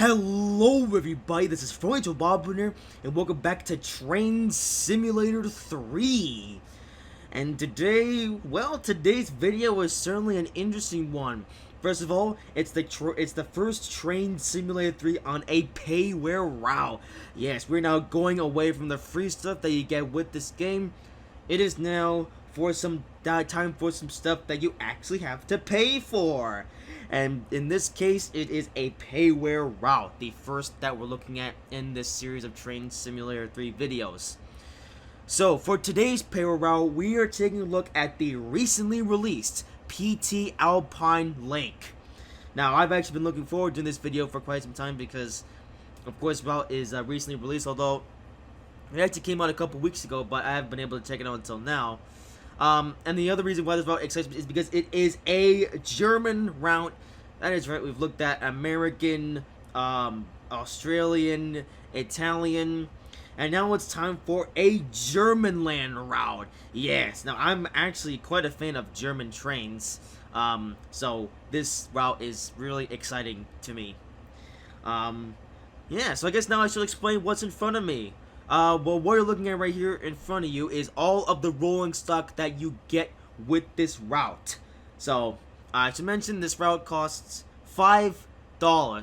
Hello everybody, this is Trainz here, and welcome back to Train Simulator 3. And today, well, today's video is certainly an interesting one. First of all, it's the first Train Simulator 3 on a payware route. Yes, we're now going away from the free stuff that you get with this game. It is now for some time for some stuff that you actually have to pay for. And in this case, it is a payware route, the first that we're looking at in this series of Train Simulator 3 videos. So, for today's payware route, we are taking a look at the recently released PT Alpine Lake. Now, I've actually been looking forward to this video for quite some time because, of course, route is recently released, although it actually came out a couple weeks ago, but I haven't been able to check it out until now. And the other reason why this route excites me is because it is a German route. That is right, we've looked at American, Australian, Italian, and now it's time for a German land route. Yes, now I'm actually quite a fan of German trains, so this route is really exciting to me. Yeah, so I guess now I should explain what's in front of me. Well, what you're looking at right here in front of you is all of the rolling stock that you get with this route. So, I should mention this route costs $5.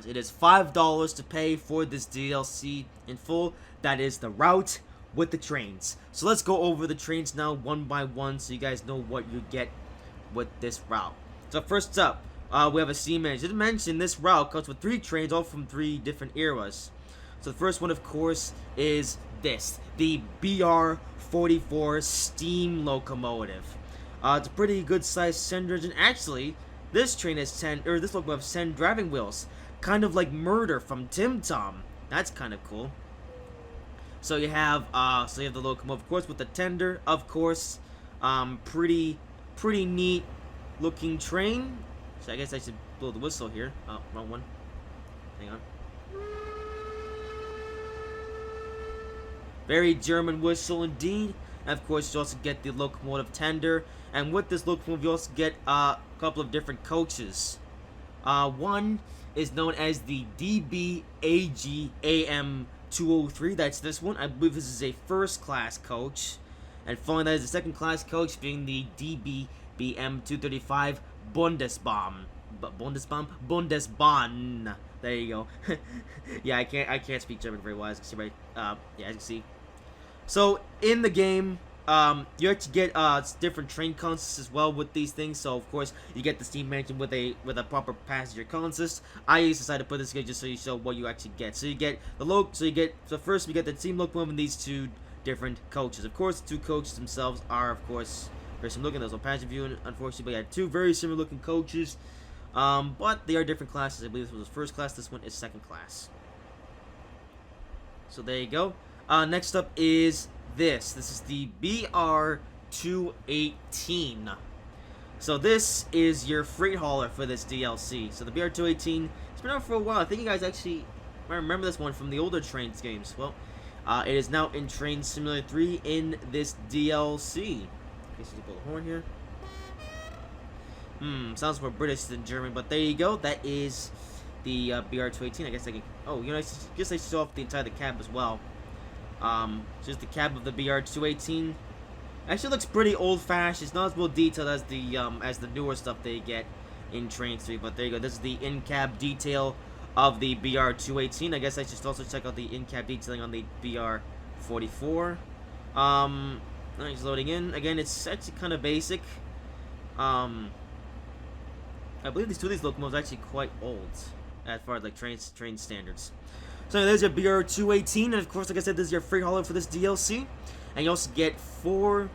It is $5 to pay for this DLC in full. That is the route with the trains. So let's go over the trains now one by one so you guys know what you get with this route. So first up, we have a steam engine. As mentioned, this route comes with 3 trains, all from 3 different eras. So the first one, of course, is this, the BR-44 steam locomotive. It's a pretty good sized Sender engine. Actually, this train has this locomotive has 10 driving wheels, kind of like Murder from Tim Tom. That's kind of cool. So you have the locomotive, of course, with the tender, of course. Pretty neat looking train. So I guess I should blow the whistle here. Oh, wrong one. Hang on. Very German whistle indeed. And of course, you also get the locomotive tender. And with this locomotive, you also get a couple of different coaches. One is known as the DBAG AM 203. That's this one. I believe this is a first class coach. And following that is the second class coach, being the DBBM 235 Bundesbahn. Bundesbahn. There you go. Yeah, I can't speak German very well, as you can see, right? Yeah, as you can see. So in the game, you actually get different train consists as well with these things. So of course, you get the steam engine with a proper passenger consist. I decided to put this together just so you show what you actually get. So you get the first we get the steam locomotive and these 2 different coaches. Of course, the 2 coaches themselves are, of course, very similar looking. There's no passenger view, unfortunately, but you had 2 very similar looking coaches. But they are different classes. I believe this was first class. This one is second class. So there you go. Next up is this. This is the BR-218. So this is your freight hauler for this DLC. So the BR-218, it's been out for a while. I think you guys actually might remember this one from the older Trainz games. Well, it is now in Train Simulator 3 in this DLC. Okay, so you pull the horn here. Sounds more British than German, but there you go. That is the BR-218. I guess I can. Oh, you know, I guess I show off the entire cab as well. Just the cab of the BR-218. Actually, looks pretty old-fashioned. It's not as well detailed as the newer stuff they get in Trainz 3. But there you go. This is the in-cab detail of the BR-218. I guess I should also check out the in-cab detailing on the BR-44. It's loading in. Again, it's actually kind of basic. I believe these 2 of these locomotives are actually quite old, as far as like train standards. So there's your BR-218, and of course, like I said, this is your freight hauler for this DLC. And you also get 2/4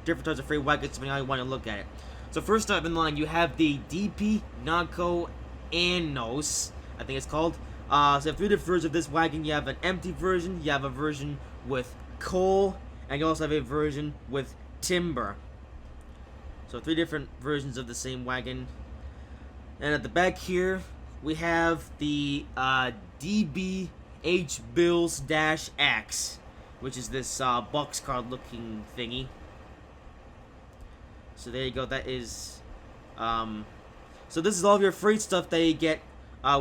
different types of freight wagons, depending on how you want to look at it. So first up in line, you have the DP Naco Anos, I think it's called. So you have 3 different versions of this wagon. You have an empty version, you have a version with coal, and you also have a version with timber. So 3 different versions of the same wagon. And at the back here, we have the DBH Bills-X, which is this boxcar looking thingy. So there you go. That is So this is all of your free stuff that you get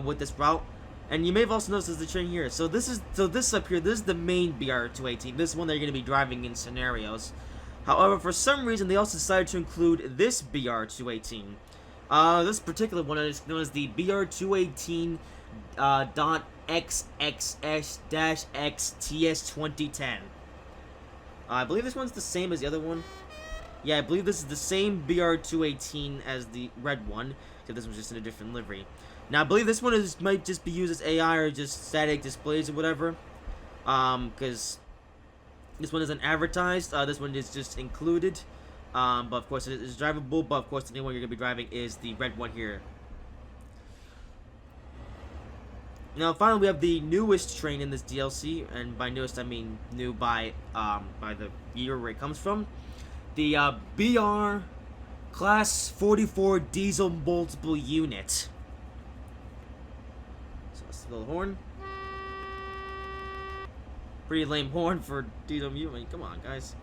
with this route. And you may have also noticed there's the train here. So this up here, this is the main BR218. This is one that you're going to be driving in scenarios. However, for some reason, they also decided to include this BR218. This particular one is known as the BR218 .xxs-XTS 2010. I believe this one's the same as the other one. Yeah, I believe this is the same BR218 as the red one, except this one's just in a different livery. Now, I believe this one might just be used as AI or just static displays or whatever, because this one isn't advertised. This one is just included, but of course it is drivable. But of course, the new one you're gonna be driving is the red one here. Now, finally, we have the newest train in this DLC, and by newest I mean new by the year where it comes from. The BR Class 44 Diesel Multiple Unit. So that's the little horn. Pretty lame horn for diesel unit. Come on, guys.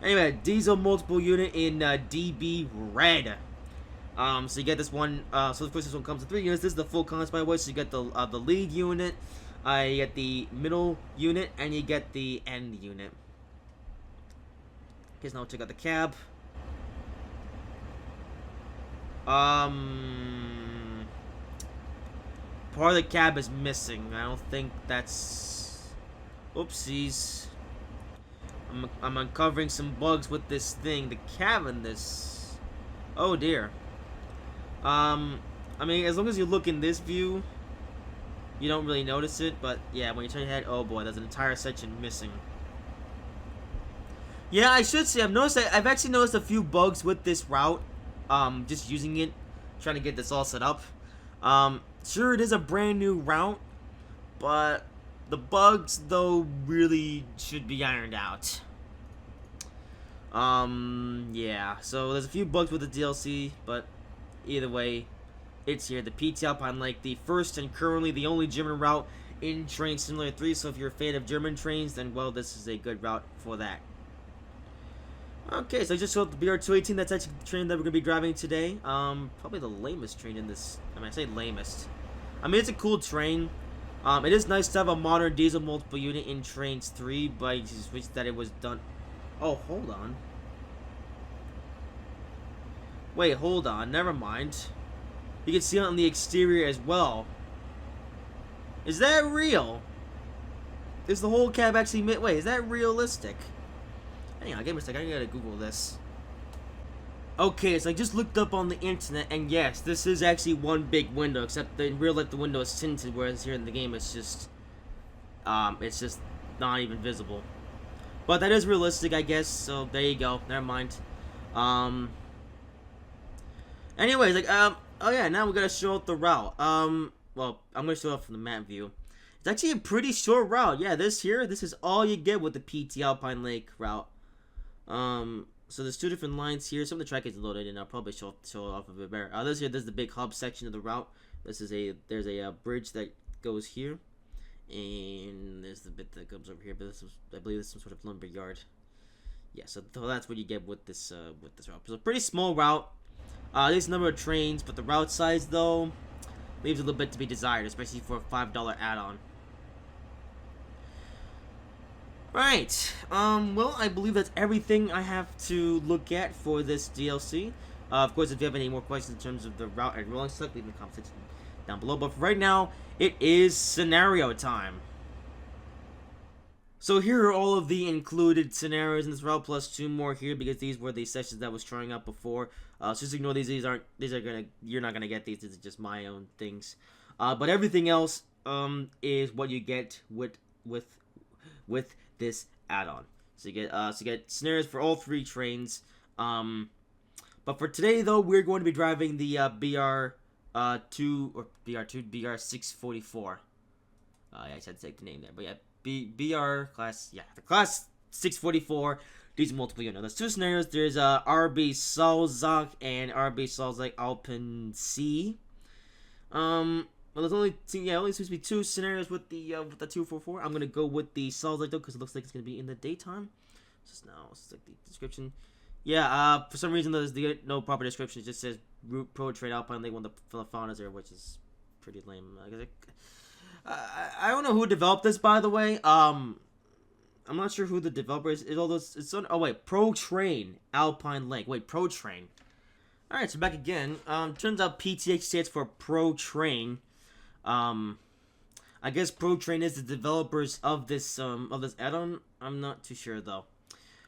Anyway, Diesel Multiple Unit in DB Red. So you get this one. So of course this one comes with 3 units. This is the full concept, by the way. So you get the lead unit, you get the middle unit, and you get the end unit. Okay, so now we'll check out the cab. Part of the cab is missing. I don't think that's. Oopsies. I'm uncovering some bugs with this thing. The cab in this. Oh dear. I mean, as long as you look in this view, you don't really notice it, but yeah, when you turn your head, oh boy, there's an entire section missing. Yeah, I should say, I've actually noticed a few bugs with this route, just using it, trying to get this all set up. Sure, it is a brand new route, but the bugs, though, really should be ironed out. Yeah, so there's a few bugs with the DLC, but either way, it's here. The PT Alpine Lake, the first and currently the only German route in Train Simulator 3. So if you're a fan of German trains, then well, this is a good route for that. Okay, so I just showed the BR218. That's actually the train that we're gonna be driving today. Probably the lamest train in this. I mean, I say lamest. I mean, it's a cool train. It is nice to have a modern diesel multiple unit in Trainz 3, but I just wish that it was done. Oh, hold on. Wait, hold on. Never mind. You can see it on the exterior as well. Is that real? Is the whole cab actually wait, is that realistic? Hang on, give me a second. I gotta Google this. Okay, so I just looked up on the internet, and yes, this is actually one big window, except that in real life the window is tinted, whereas here in the game it's just not even visible. But that is realistic, I guess, so there you go. Never mind. Anyways, like, oh yeah, now we're gonna show up the route. Well, I'm gonna show up from the map view. It's actually a pretty short route. Yeah, this is all you get with the PT Alpine Lake route. So there's 2 different lines here. Some of the track is loaded, and I'll probably show it off a bit better. This is the big hub section of the route. There's a bridge that goes here, and there's the bit that comes over here. But I believe this is some sort of lumber yard. Yeah, so that's what you get with this route. So pretty small route. There's a number of trains, but the route size though leaves a little bit to be desired, especially for a $5 add-on. Right. Well, I believe that's everything I have to look at for this DLC. Of course, if you have any more questions in terms of the route and rolling stuff, leave in the comment section down below. But for right now, it is scenario time. So here are all of the included scenarios in this route, plus 2 more here because these were the sessions that I was trying out before. So just ignore these. You're not gonna get these. These are just my own things. But everything else is what you get with this add-on. So you get scenarios for all 3 trains. But for today though, we're going to be driving the BR644. I just had to take the name there, but yeah, BR class, yeah, the class 644 diesel multiple unit. There's 2 scenarios. There's RB Salzach and RB Salzach Alpen C. Well, there's only seems to be 2 scenarios with the 244. I'm gonna go with the Salzach though because it looks like it's gonna be in the daytime. Just now, it's like the description. Yeah, for some reason there's no proper description. It just says Pro Train Alpine Lake when the font is there, which is pretty lame. I don't know who developed this, by the way. I'm not sure who the developer is. It's on. Oh wait, Pro Train Alpine Lake. Wait, Pro Train. All right, so back again. Turns out PTX stands for Pro Train. I guess Pro Train is the developers of this add-on. I'm not too sure though.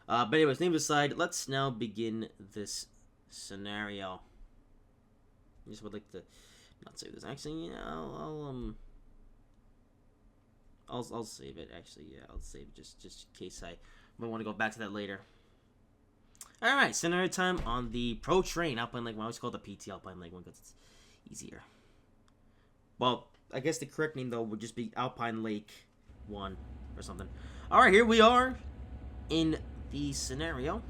But anyways, name aside, let's now begin this scenario. I just would like to not save this. Actually, yeah, I'll save it. Actually, yeah, I'll save it just in case I might want to go back to that later. All right, scenario time on the Pro Train Alpine Lake. I always call it the PT Alpine Lake one because it's easier. Well, I guess the correct name though would just be Alpine Lake 1 or something. All right, here we are in the scenario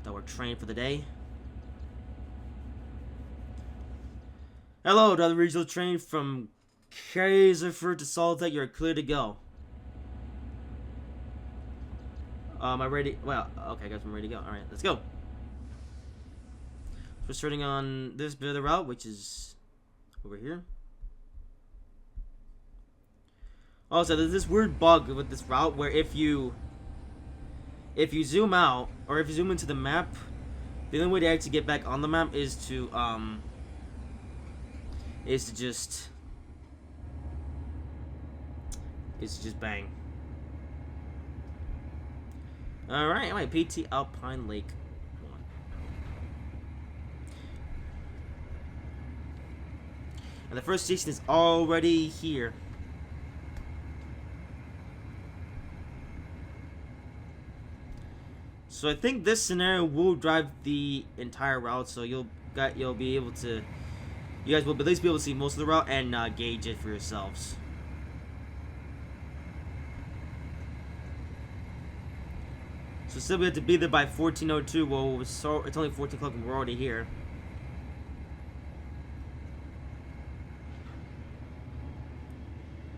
that we're trained for the day. Hello, another regional train from Kaiserfurt to Salzburg. You're clear to go. Am I ready? Well, okay, I guess I'm ready to go. All right, let's go. So we're starting on this bit of the route, which is over here. Also, there's this weird bug with this route where if you zoom out or if you zoom into the map, the only way to actually get back on the map is to just bang. All right, anyway, PT Alpine Lake 1. And the first station is already here. So I think this scenario will drive the entire route, so you'll be able to, you guys will at least be able to see most of the route and gauge it for yourselves. So still we have to be there by 14:02. Well, it's only 14 o'clock and we're already here.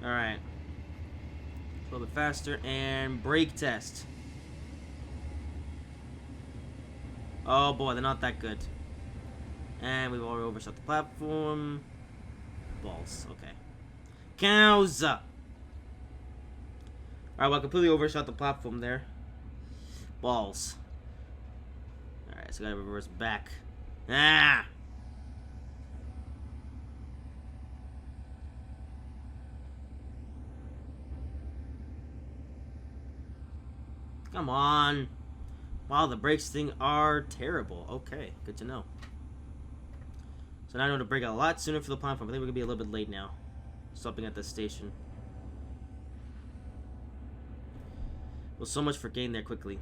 All right, a little bit faster and brake test. Oh boy, they're not that good. And we've already overshot the platform. Balls, okay. Cows! Alright, well, I completely overshot the platform there. Balls. Alright, so I gotta reverse back. Ah! Come on. Wow, the brakes thing are terrible. Okay, good to know. So now I know to brake a lot sooner for the platform. I think we're gonna be a little bit late now. Stopping at this station. Well, so much for getting there quickly.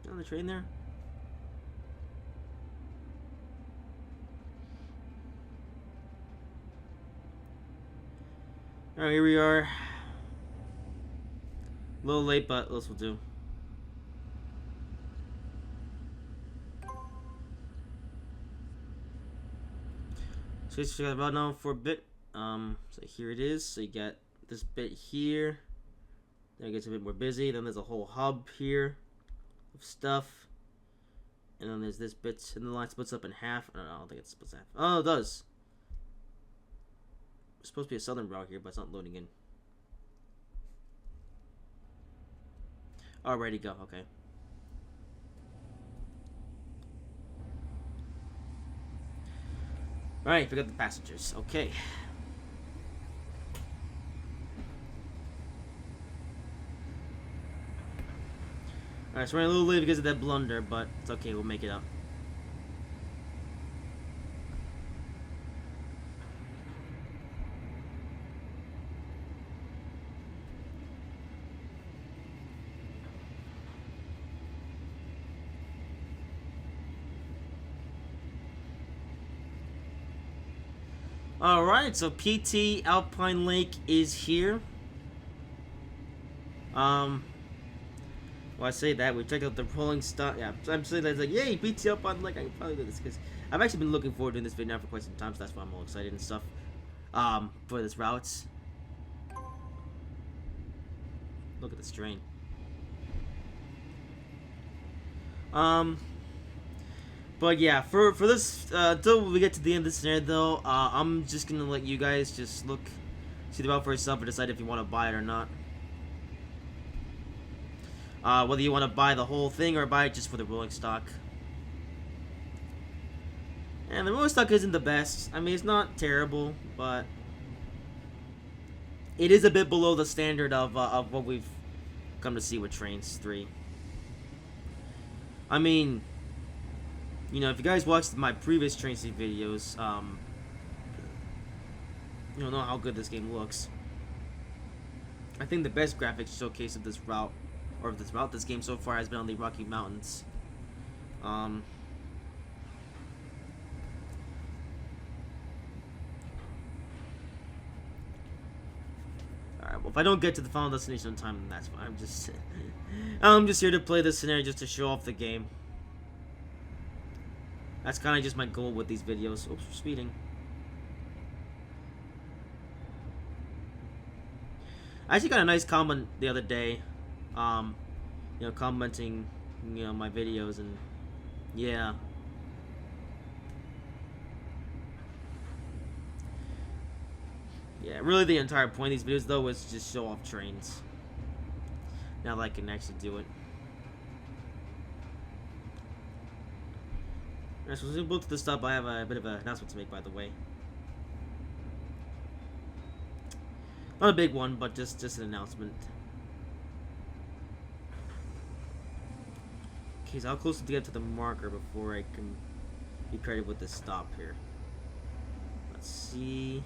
On the train there? Alright, here we are. A little late, but this will do. So let's check about now for a bit. So here it is. So you got this bit here. Then it gets a bit more busy. Then there's a whole hub here of stuff. And then there's this bit, and the line splits up in half. I don't think it splits in half. Oh, it does. It's supposed to be a southern route here, but it's not loading in. Oh, ready to go. Okay. Alright, forgot the passengers. Okay. Alright, so we're a little late because of that blunder, but it's okay, we'll make it up. Alright, so PT Alpine Lake is here. Well, I say that, we checked out the rolling stuff. Yeah, I'm saying that it's like, yay, PT Alpine Lake. I can probably do this because I've actually been looking forward to doing this video now for quite some time, so that's why I'm all excited and stuff. For this route. Look at this train. But yeah, for this, until we get to the end of this scenario, though, I'm just gonna let you guys just see the route for yourself, and decide if you want to buy it or not. Whether you want to buy the whole thing or buy it just for the rolling stock. And the rolling stock isn't the best. I mean, it's not terrible, but it is a bit below the standard of what we've come to see with Trainz 3. I mean, you know, if you guys watched my previous Trainz 3 videos, you'll know how good this game looks. I think the best graphics showcase of this route, or of this game so far, has been on the Rocky Mountains. Alright, well, if I don't get to the final destination on time, then that's fine. I'm just here to play this scenario just to show off the game. That's kind of just my goal with these videos. Oops, speeding. I actually got a nice comment the other day, you know, commenting, you know, my videos, and yeah. Yeah, really the entire point of these videos, though, was just show off Trainz. Now that I can actually do it. Alright, so as we book to the stop, I have a bit of an announcement to make, by the way. Not a big one, but just an announcement. Okay, so how close to get to the marker before I can be credited with this stop here? Let's see.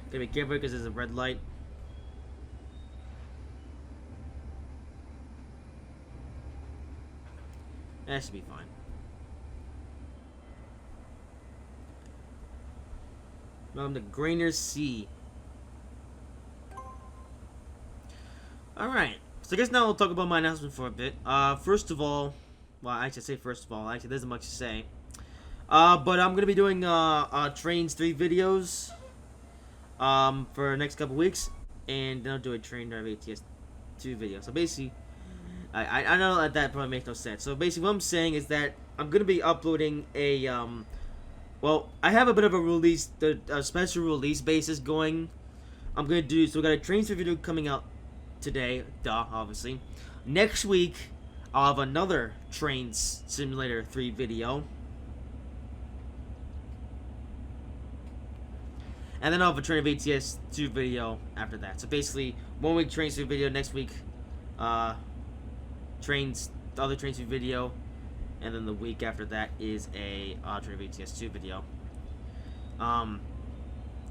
Gotta be careful because there's a red light. That should be fine. Welcome to Grainer Sea. Alright, so I guess now we'll talk about my announcement for a bit. First of all, well, I should say first of all, actually there isn't much to say. But I'm gonna be doing Trainz 3 videos for the next couple weeks, and then I'll do a Train Drive ATS 2 video. So basically, I know that probably makes no sense. So basically, what I'm saying is that I'm gonna be uploading a well, I have a bit of a release, a special release basis going. I'm gonna do, so we got a Trainz 3 video coming out today, obviously. Next week, I'll have another Trainz Simulator 3 video. And then I'll have a Train of ATS 2 video after that. So basically, 1 week Trainz 3 video, next week, the other Trainz 3 video, and then the week after that is a Train of ATS 2 video. And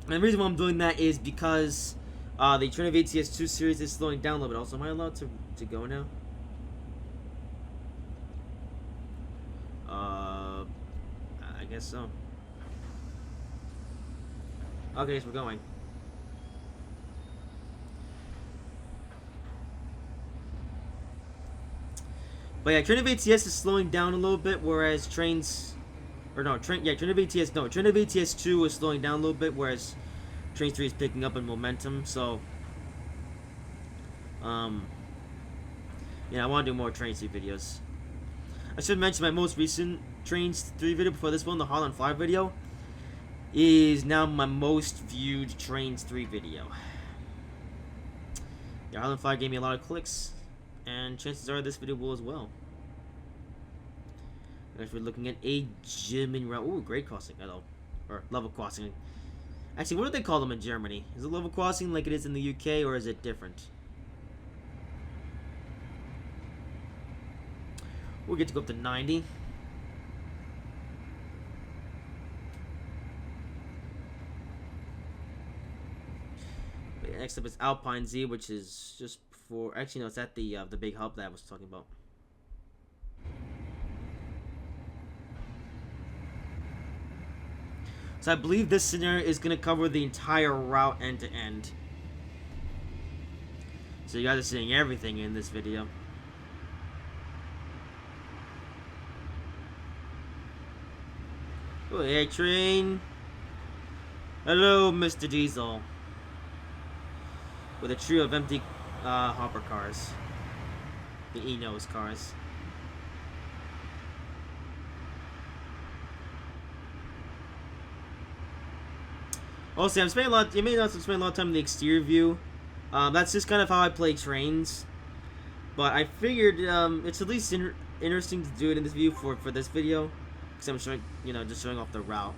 the reason why I'm doing that is because the Train of ATS 2 series is slowing down a little bit. Also, am I allowed to go now? I guess so. Okay, so we're going. But yeah, Train of ATS is slowing down a little bit, whereas Trainz, or no, Train of ATS 2 is slowing down a little bit, whereas Trainz 3 is picking up in momentum. So, yeah, I want to do more Trainz 3 videos. I should mention my most recent Trainz 3 video before this one, the Holland 5 video, is now my most viewed Trainz 3 video. The Holland 5 gave me a lot of clicks, and chances are this video will as well. If we're looking at a gym in route. Ooh, grade crossing, hello. Or level crossing. Actually, what do they call them in Germany? Is it level crossing like it is in the UK, or is it different? We'll get to go up to 90. Next up is Alpine Z, which is just before. Actually, no, it's at the big hub that I was talking about. So I believe this scenario is going to cover the entire route end to end. So you guys are seeing everything in this video. Oh, hey, train. Hello, Mr. Diesel. With a trio of empty hopper cars. The E-nose cars. Also, I'm spending a lot. You may notice I'm spending a lot of time in the exterior view. That's just kind of how I play Trainz. But I figured it's at least interesting to do it in this view for this video, because I'm showing, just showing off the route.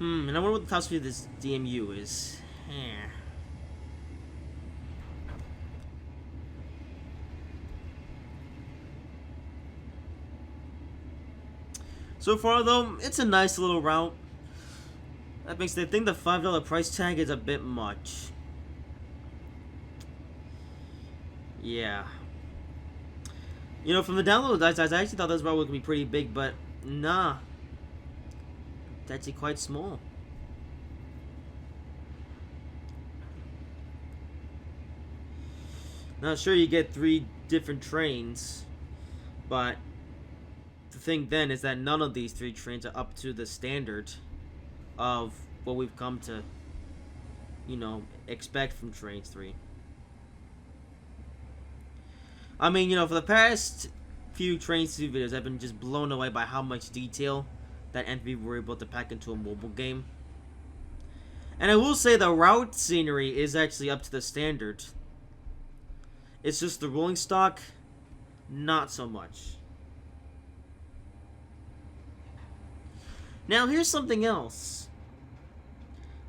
And I wonder what the top speed of this DMU is. So far, though, it's a nice little route. That makes me think the $5 price tag is a bit much. Yeah. From the download, I actually thought this route would be pretty big, but nah. It's actually quite small. Now, sure, you get 3 different trains, but the thing then is that none of these 3 trains are up to the standard of what we've come to, expect from Trainz 3. I mean, for the past few Trainz 2 videos, I've been just blown away by how much detail that NV were able to pack into a mobile game. And I will say the route scenery is actually up to the standard. It's just the rolling stock, not so much. Now, here's something else.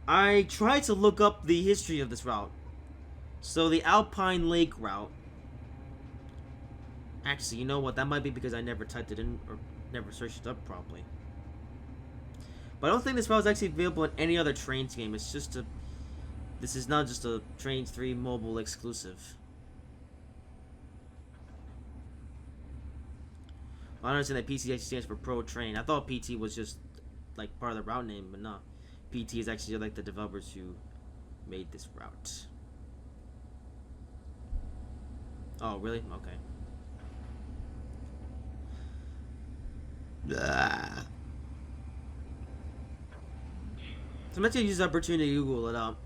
I tried to look up the history of this route. So, the Alpine Lake route. Actually, you know what? That might be because I never typed it in or never searched it up properly. But I don't think this route is actually available in any other Trainz game. It's just a... This is not just a Trainz 3 mobile exclusive. I understand that PT actually stands for Pro Train. I thought PT was just like part of the route name, but no. PT is actually like the developers who made this route. Oh, really? Okay. So I'm actually use this opportunity to Google it up.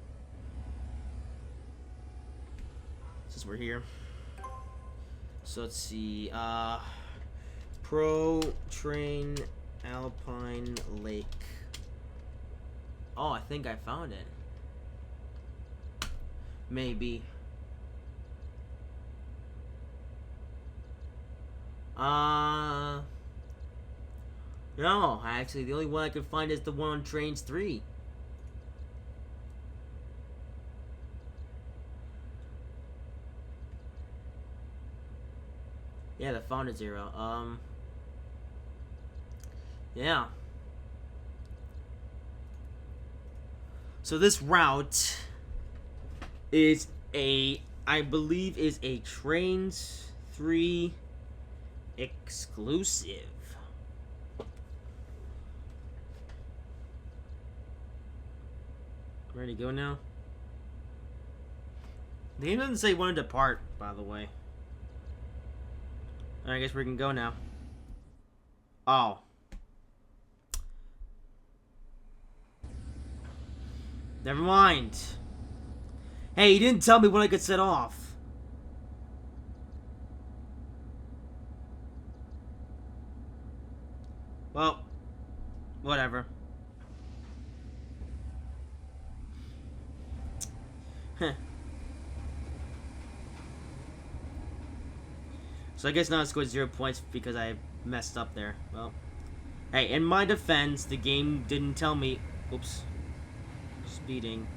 Since we're here. So let's see. Pro Train Alpine Lake. Oh, I think I found it. Maybe. No, actually, the only one I could find is the one on Trainz 3. Yeah, the founder 0. Yeah. So this route is I believe is a Trainz 3 exclusive. Ready to go now? The game doesn't say when to depart, by the way. I guess we can go now. Oh. Never mind. Hey, you didn't tell me when I could set off. Well, whatever. Huh. So I guess now I scored 0 points because I messed up there. Well, hey, in my defense, the game didn't tell me. Oops. Speeding.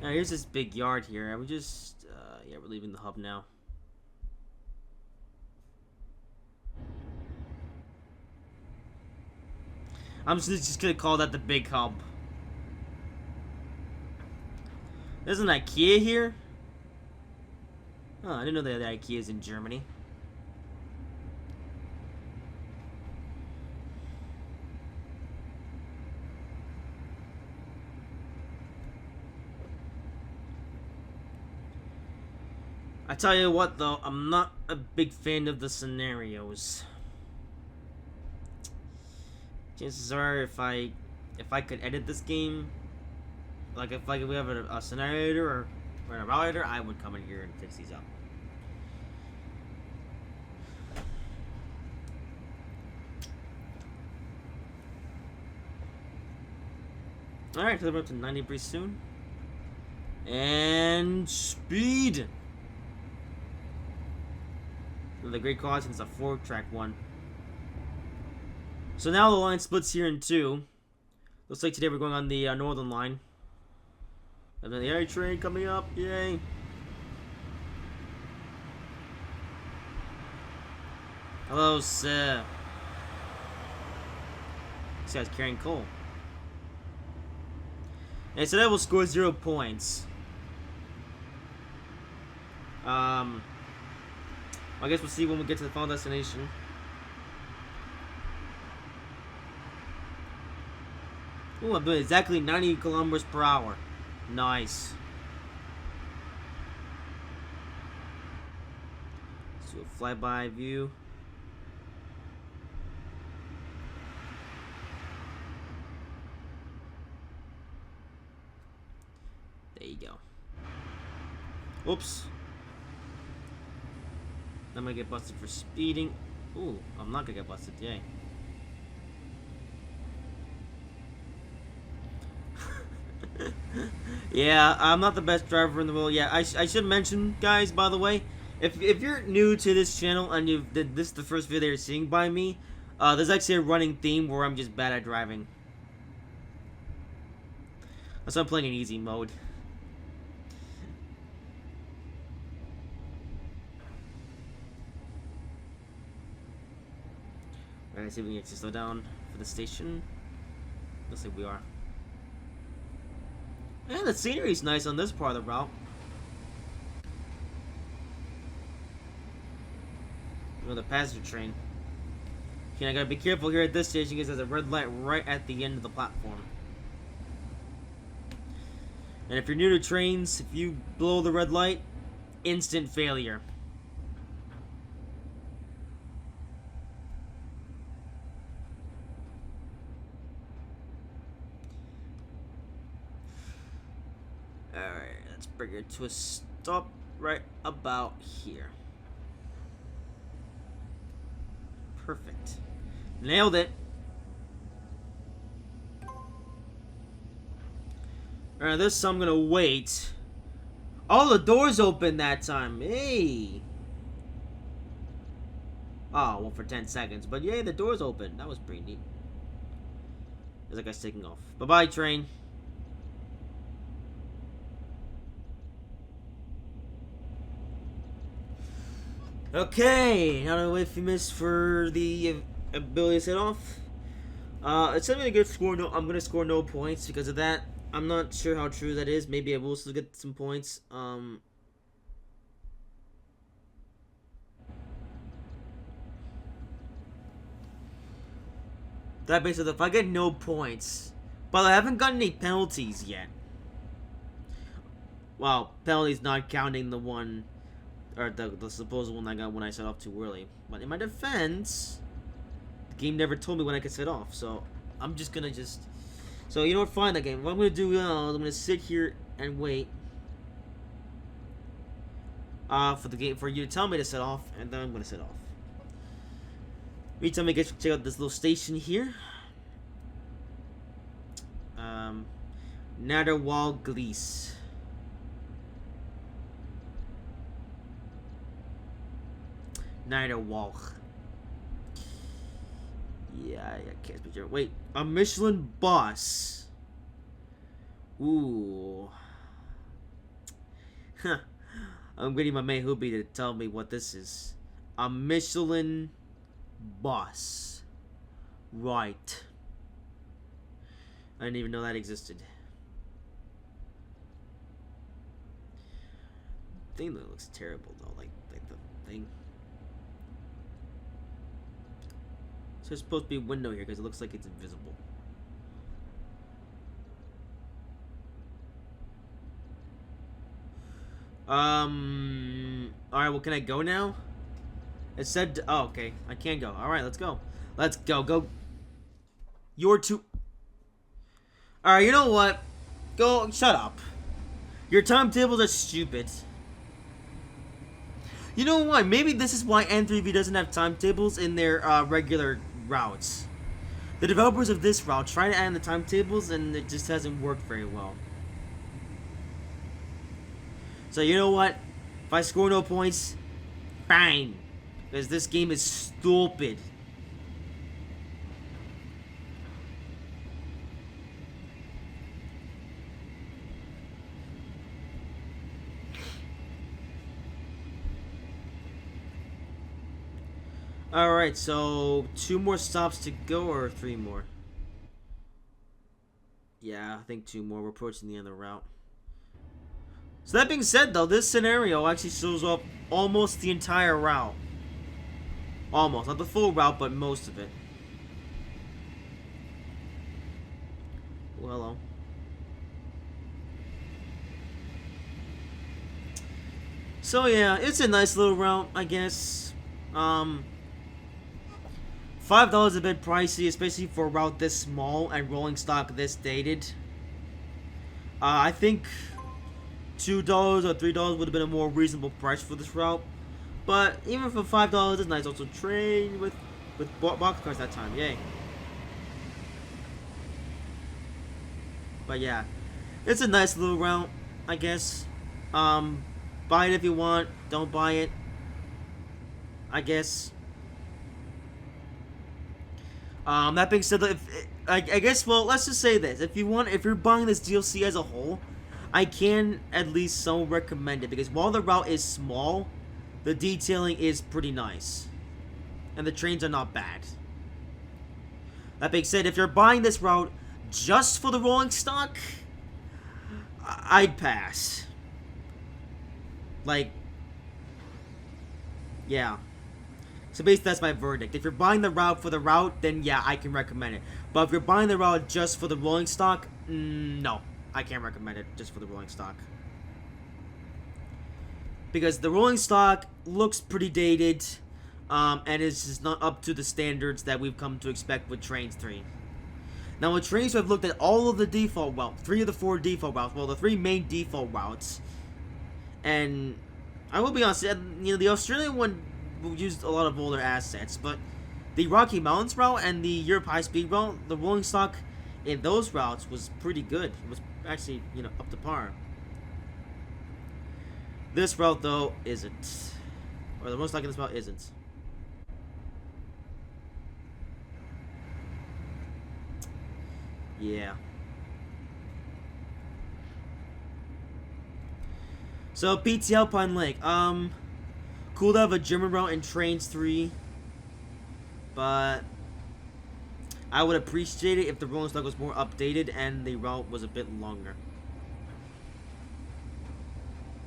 Now here's this big yard here. I would just, yeah, we're leaving the hub now. I'm just gonna call that the big hub. There's an IKEA here? Oh, I didn't know that the IKEA's in Germany. I tell you what, though, I'm not a big fan of the scenarios. Chances are, if I could edit this game, like if we have a scenario editor or a route editor, I would come in here and fix these up. Alright, so we're up to 90 pretty soon. And speed! The great caution is a 4-track one. So now the line splits here in two. Looks like today we're going on the northern line. And then the air train coming up, yay! Hello, sir. This guy's carrying coal. And so that will score 0 points. I guess we'll see when we get to the final destination. Ooh, I'm doing exactly 90 kilometers per hour. Nice. Let's do a flyby view. There you go. Oops. I'm gonna get busted for speeding. Ooh, I'm not gonna get busted, yay. Yeah, I'm not the best driver in the world. Yeah, I should mention, guys, by the way, if you're new to this channel and this is the first video you're seeing by me, there's actually a running theme where I'm just bad at driving. So I'm playing in easy mode. Alright, let's see if we can get to slow down for the station. Looks like we are. And the scenery's nice on this part of the route. The passenger train. Okay, I gotta be careful here at this station because there's a red light right at the end of the platform. And if you're new to trains, if you blow the red light, instant failure. Alright, let's bring it to a stop right about here. Perfect. Nailed it. Alright, this I'm gonna wait. Oh, the door's open that time. Hey. Oh, well, for 10 seconds. But yay, the door's open. That was pretty neat. There's that guy's taking off. Bye-bye, train. Okay, now to wait a few minutes for the ability to set off. It's not a good score. No, I'm gonna score no points because of that. I'm not sure how true that is. Maybe I will still get some points. That being said, if I get no points, but I haven't gotten any penalties yet. Well, penalties not counting the one, or the supposed one I got when I set off too early. But in my defense, the game never told me when I could set off, so I'm just gonna So you know what? Fine, that game. What I'm gonna do now is I'm gonna sit here and wait for you to tell me to set off, and then I'm gonna set off. Meantime, I get to check out this little station here. Naderwalglees. Naderwalg. Yeah, I can't speak. Wait, a Michelin boss. Ooh. Huh. I'm waiting my mate Hoopy to tell me what this is. A Michelin boss. Right. I didn't even know that existed. The thing that looks terrible though, like the thing. So there's supposed to be a window here because it looks like it's invisible. Alright, well, can I go now? It said... Oh, okay. I can go. Alright, let's go. Let's go. Go. You're too... Alright, you know what? Go... Shut up. Your timetables are stupid. You know why? Maybe this is why N3V doesn't have timetables in their regular routes. The developers of this route try to add in the timetables, and it just hasn't worked very well. So you know what? If I score no points, fine. Because this game is stupid. Alright, so 2 more stops to go, or 3 more? Yeah, I think 2 more. We're approaching the end of the route. So that being said, though, this scenario actually shows up almost the entire route. Almost. Not the full route, but most of it. Well, hello. So yeah, it's a nice little route, I guess. $5 a bit pricey, especially for a route this small and rolling stock this dated. I think $2 or $3 would have been a more reasonable price for this route. But even for $5, it's nice. Also, train with box cars that time. Yay. But yeah, it's a nice little route, I guess. Buy it if you want. Don't buy it, I guess. That being said, I guess, well, let's just say this: if you're buying this DLC as a whole, I can at least somewhat recommend it, because while the route is small, the detailing is pretty nice, and the trains are not bad. That being said, if you're buying this route just for the rolling stock, I'd pass. Like, yeah. So basically, that's my verdict. If you're buying the route for the route, then yeah, I can recommend it. But if you're buying the route just for the rolling stock, no, I can't recommend it just for the rolling stock. Because the rolling stock looks pretty dated, and is just not up to the standards that we've come to expect with Trainz 3. Now with Trainz, we've looked at all of the default routes, 3 of the 4 default routes, well, the 3 main default routes, and I will be honest, the Australian one used a lot of older assets, but the Rocky Mountains route and the Europe High Speed route, the rolling stock in those routes was pretty good. It was actually, up to par. This route, though, isn't. Or the most likely this route isn't. Yeah. So, PT Alpine Lake. Cool to have a German route in Trainz 3. But I would appreciate it if the rolling stock was more updated and the route was a bit longer.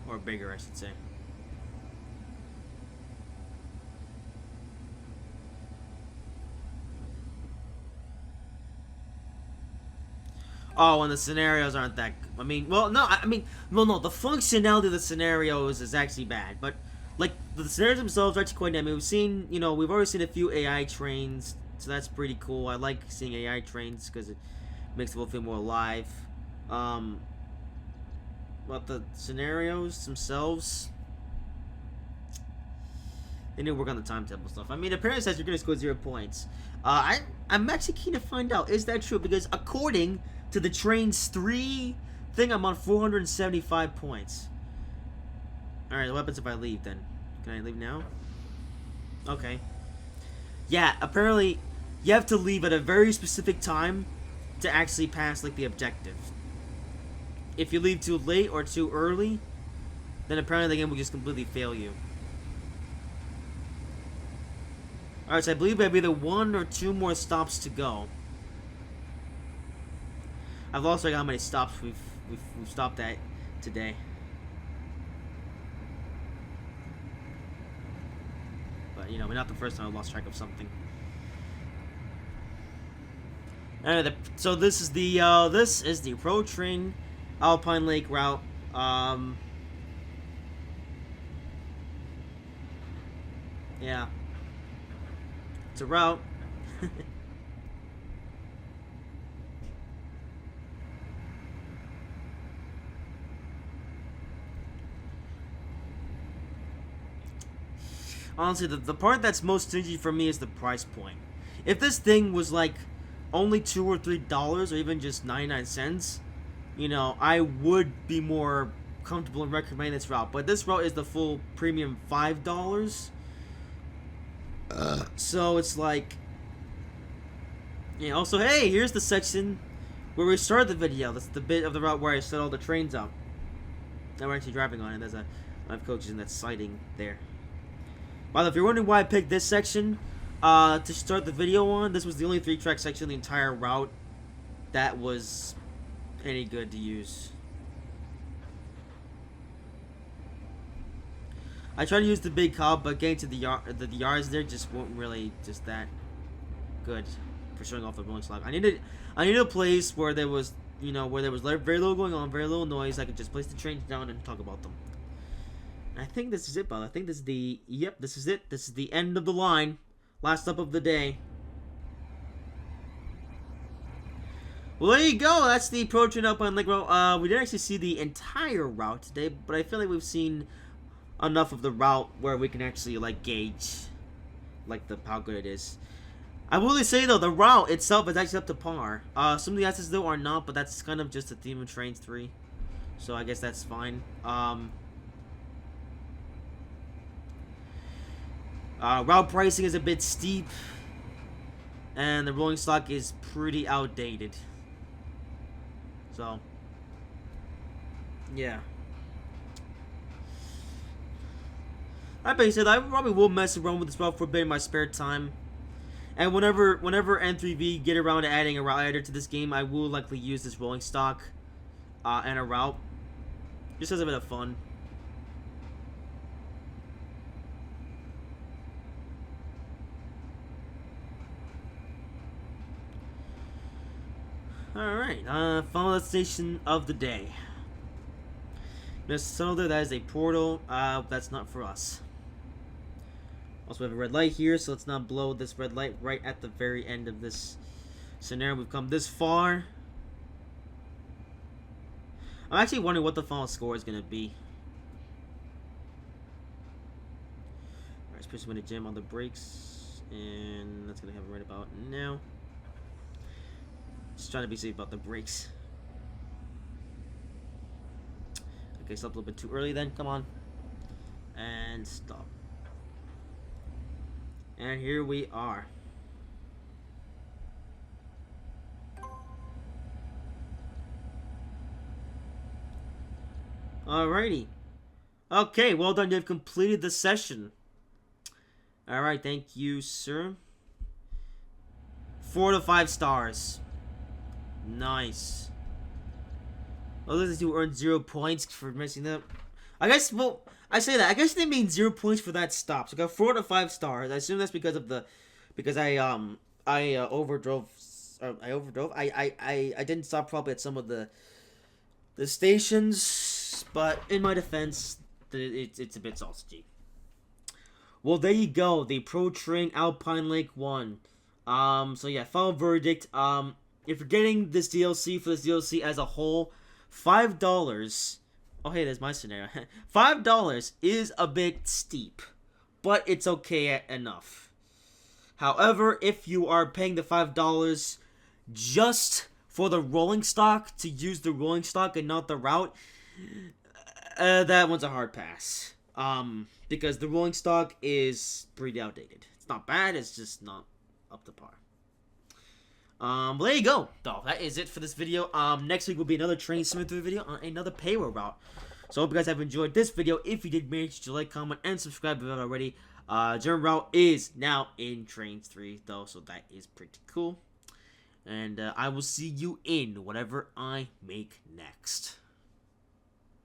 Or bigger, I should say. Oh, and the scenarios aren't that... I mean, well, no, no, the functionality of the scenarios is actually bad, but, like, the scenarios themselves are actually quite nice. I mean, we've already seen a few AI trains, so that's pretty cool. I like seeing AI trains, because it makes the world feel more alive. But the scenarios themselves, they need to work on the timetable stuff. I mean, apparently it says you're going to score 0 points. I'm actually keen to find out, is that true? Because according to the Trainz 3 thing, I'm on 475 points. Alright, what happens if I leave then? Can I leave now? Okay. Yeah, apparently you have to leave at a very specific time to actually pass, like, the objective. If you leave too late or too early, then apparently the game will just completely fail you. Alright, so I believe we have either 1 or 2 more stops to go. I've lost track how many stops we've stopped at today. But we're not the first time I've lost track of something. Anyway, so this is the Pro Train Alpine Lake route. Yeah. It's a route. Honestly, the part that's most stingy for me is the price point. If this thing was like only $2 or $3 or even just 99 cents, you know, I would be more comfortable in recommending this route. But this route is the full premium $5. So it's like, yeah. Also, hey, here's the section where we started the video. That's the bit of the route where I set all the trains up. Now we're actually driving on it. There's a live coach in that sighting there. By the way, if you're wondering why I picked this section to start the video on, this was the only 3-track section of the entire route that was any good to use. I tried to use the big hub, but getting to the yards there just wasn't really just that good for showing off the rolling slab. I needed a place where there was, you know, where there was very little going on, very little noise. I could just place the trains down and talk about them. And I think this is it, bud. I think this is the, yep, this is it. This is the end of the line. Last stop of the day. Well, there you go. That's the Pro Train Alpine Lake route. We didn't actually see the entire route today, but I feel like we've seen enough of the route where we can actually like gauge like how good it is. I will say though, the route itself is actually up to par. Some of the assets though are not, but that's kind of just the theme of Trainz 3, so I guess that's fine. Route pricing is a bit steep, and the rolling stock is pretty outdated. So yeah. That being said, I probably will mess around with this route for a bit in my spare time. And whenever N3V get around to adding a route editor to this game, I will likely use this rolling stock and a route. Just as a bit of fun. Alright, final destination of the day. Mr. Sunilder, that is a portal. That's not for us. Also, we have a red light here, so let's not blow this red light right at the very end of this scenario. We've come this far. I'm actually wondering what the final score is going to be. Alright, let's push him in a jam on the brakes. And that's going to happen right about now. Just trying to be safe about the brakes. Okay, stopped a little bit too early then. Come on. And stop. And here we are. Alrighty. Okay, well done. You've completed the session. Alright, thank you, sir. 4 to 5 stars. Nice. Others who earned 0 points for messing up. I guess, well, I say that. I guess they mean 0 points for that stop. So I got 4 to 5 stars. I assume that's because of the, because I overdrove. I didn't stop probably at some of the stations, but in my defense, it's a bit saucy. Well, there you go. The Pro Train Alpine Lake won. So yeah, final verdict. If you're getting this DLC for this DLC as a whole, $5. Oh, hey, there's my scenario. $5 is a bit steep, but it's okay enough. However, if you are paying the $5 just for the rolling stock, to use the rolling stock and not the route, that one's a hard pass. Because the rolling stock is pretty outdated. It's not bad, it's just not up to par. But there you go. Though, that is it for this video. Next week will be another Train Simulator video on another payware route. So I hope you guys have enjoyed this video. If you did, make sure to like, comment, and subscribe if you haven't already. German route is now in Trainz 3, though, so that is pretty cool. And I will see you in whatever I make next.